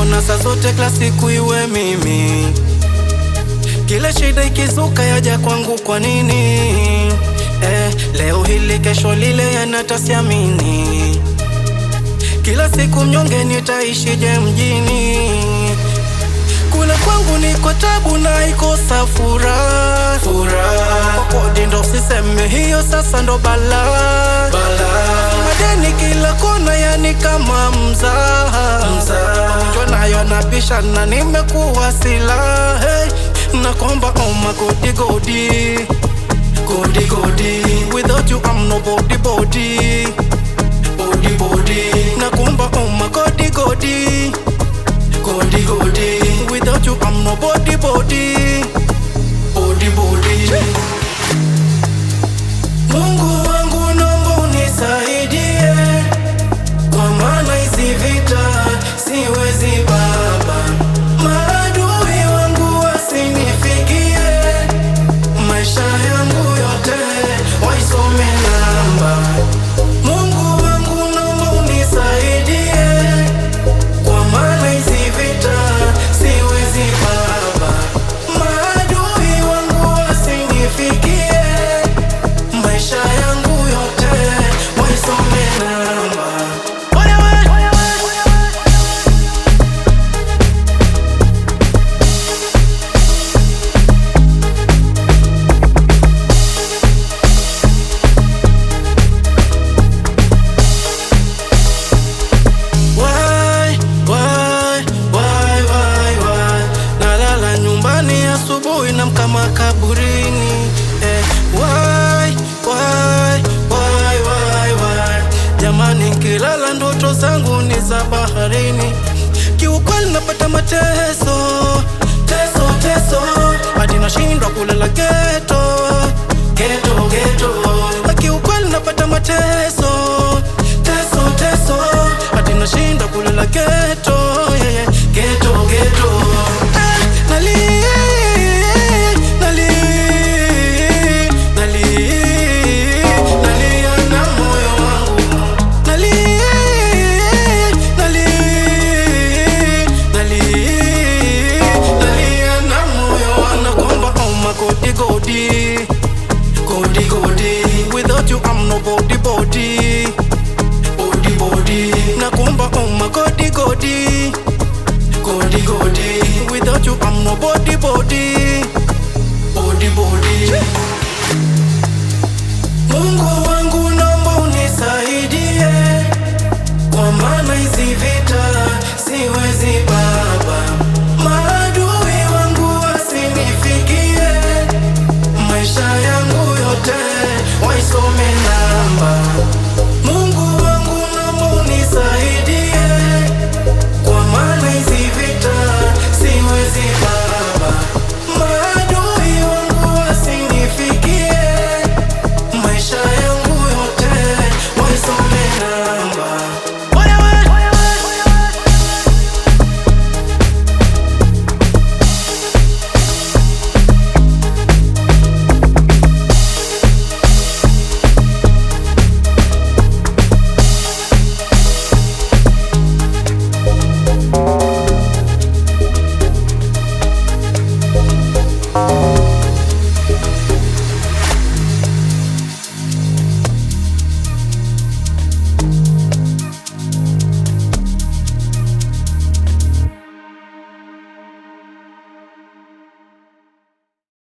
naona saa zote kila siku iwe mimi. Kila shida ikizuka yaja kwangu kwa nini? Leo hili kesho lile yanatasiamini. Kila siku mnyonge nitaishije mjini? Kule kwangu niko tabu na ikosa furaha. Kodi ndo siseme hiyo sasa ndo balaa. Madeni kila kona yani kama mzaha. Jua nayo nabishana nimekuwa silaha. Hey, nakomba oh my godi. Without you I'm nobody body. Nakomba oh my godi. Without you I'm nobody body. Mungu wangu naomba unisaidie, kwa maana hizi vita siwezi baba. Maadui wangu wasinifikie, maisha yangu yote waisome namba. Mungu wangu naomba unisaidie, kwa maana hizi vita siwezi baba. Maadui wangu wasinifikie, maisha yangu yote waisome namba. Nalala nyumbani asubuhi namka makaburini. Why? Jamani nkilala ndoto zangu ni za baharini. Kiukweli napata mateso hadi nashindwa kulala ghetto. Kiukweli napata mateso